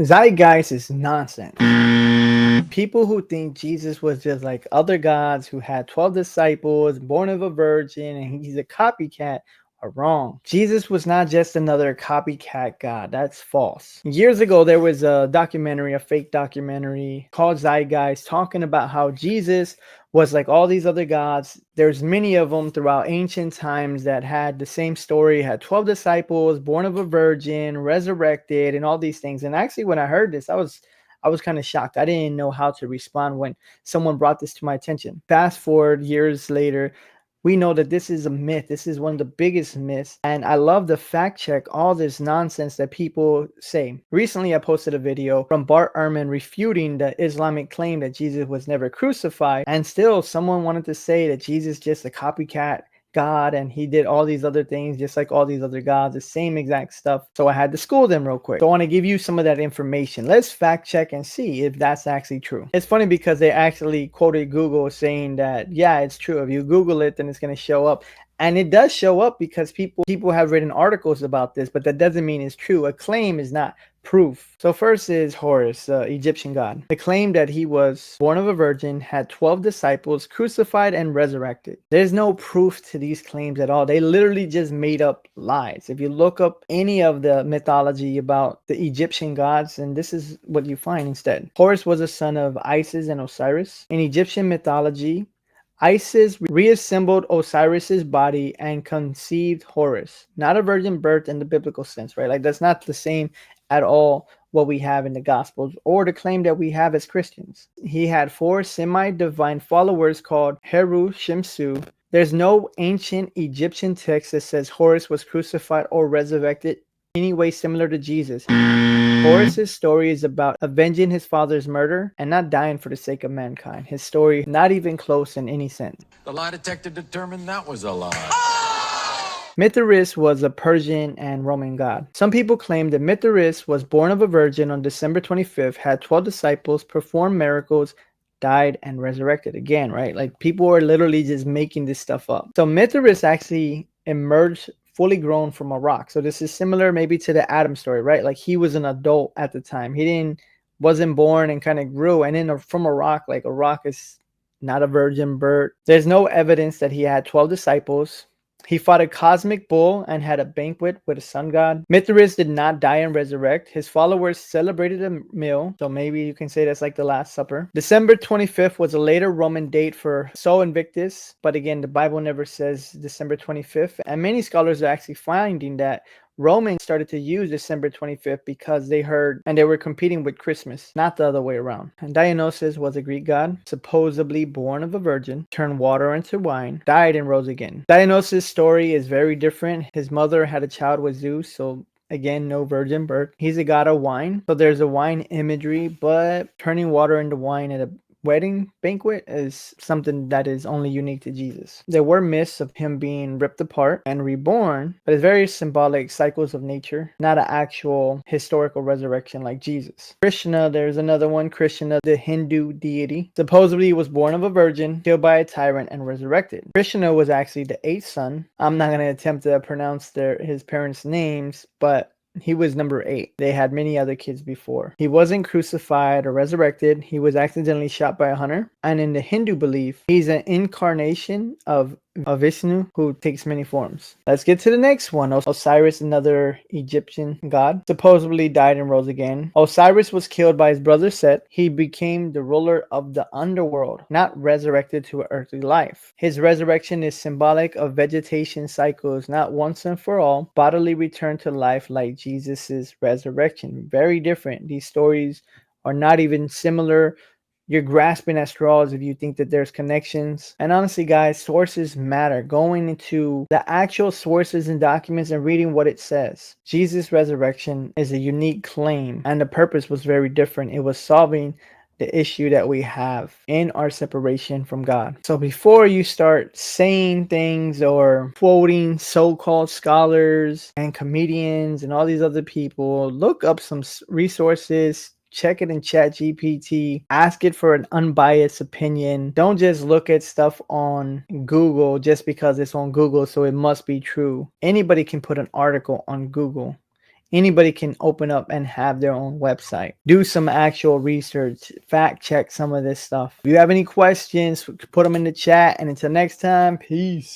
Zeitgeist is nonsense. People who think Jesus was just like other gods who had 12 disciples, born of a virgin, and he's a copycat are wrong. Jesus was not just another copycat god. That's false. Years ago, there was a documentary, a fake documentary called Zeitgeist, talking about how Jesus was like all these other gods. There's many of them throughout ancient times that had the same story, had 12 disciples, born of a virgin, resurrected, and all these things. And actually, when I heard this, I was kind of shocked. I didn't know how to respond when someone brought this to my attention. Fast forward years later, we know that this is a myth. This is one of the biggest myths. And I love to fact check all this nonsense that people say. Recently, I posted a video from Bart Ehrman refuting the Islamic claim that Jesus was never crucified. And still, someone wanted to say that Jesus just a copycat God and he did all these other things just like all these other gods, the same exact stuff. So I had to school them real quick. So I want to give you some of that information. Let's fact check and see if that's actually true. It's funny because they actually quoted Google saying that, yeah, it's true. If you Google it, then it's going to show up. And it does show up because people have written articles about this, but that doesn't mean it's true. A claim is not proof. So first is Horus, the Egyptian god. The claim that he was born of a virgin, had 12 disciples, crucified and resurrected. There's no proof to these claims at all. They literally just made up lies. If you look up any of the mythology about the Egyptian gods, and this is what you find instead. Horus was a son of Isis and Osiris. In Egyptian mythology, Isis reassembled Osiris's body and conceived Horus. Not a virgin birth in the biblical sense, right? Like that's not the same at all what we have in the Gospels or the claim that we have as Christians. He had 4 semi-divine followers called Heru, Shimsu. There's no ancient Egyptian text that says Horus was crucified or resurrected any way similar to Jesus. Horus's story is about avenging his father's murder and not dying for the sake of mankind. His story not even close in any sense. The lie detector determined that was a lie. Mithras was a Persian and Roman god. Some people claim that Mithras was born of a virgin on December 25th, had 12 disciples, performed miracles, died, and resurrected again, right? Like people are literally just making this stuff up. So Mithras actually emerged fully grown from a rock. So this is similar maybe to the Adam story, right? Like he was an adult at the time. He wasn't born and kind of grew. And then from a rock, like a rock is not a virgin birth. There's no evidence that he had 12 disciples. He fought a cosmic bull and had a banquet with a sun god. Mithras did not die and resurrect. His followers celebrated a meal, so maybe you can say that's like the Last Supper. December 25th was a later Roman date for Sol Invictus, but again, the Bible never says December 25th, and many scholars are actually finding that Romans started to use December 25th because they heard and they were competing with Christmas, not the other way around. And Dionysus was a Greek god, supposedly born of a virgin, turned water into wine, died and rose again. Dionysus' story is very different. His mother had a child with Zeus, so again, no virgin birth. He's a god of wine, so there's a wine imagery, but turning water into wine at a wedding banquet is something that is only unique to Jesus. There were myths of him being ripped apart and reborn, but it's very symbolic cycles of nature, not an actual historical resurrection like Jesus. Krishna, there's another one, Krishna, the Hindu deity, supposedly was born of a virgin, killed by a tyrant, and resurrected. Krishna was actually the 8th son. I'm not going to attempt to pronounce his parents' names, but he was number 8. They had many other kids before. He wasn't crucified or resurrected. He was accidentally shot by a hunter. And in the Hindu belief, he's an incarnation of Vishnu who takes many forms. Let's get to the next one. Osiris, another Egyptian god, supposedly died and rose again. Osiris was killed by his brother Set. He became the ruler of the underworld, not resurrected to an earthly life. His resurrection is symbolic of vegetation cycles, not once and for all, bodily return to life like Jesus's resurrection. Very different. These stories are not even similar. You're grasping at straws if you think that there's connections. And honestly, guys, sources matter. Going into the actual sources and documents and reading what it says. Jesus' resurrection is a unique claim, and the purpose was very different. It was solving the issue that we have in our separation from God. So before you start saying things or quoting so-called scholars and comedians and all these other people, look up some resources. Check it in ChatGPT. Ask it for an unbiased opinion. Don't just look at stuff on Google just because it's on Google, so it must be true. Anybody can put an article on Google Anybody can open up and have their own website. Do some actual research, fact check some of this stuff. If you have any questions, put them in the chat. And until next time, peace.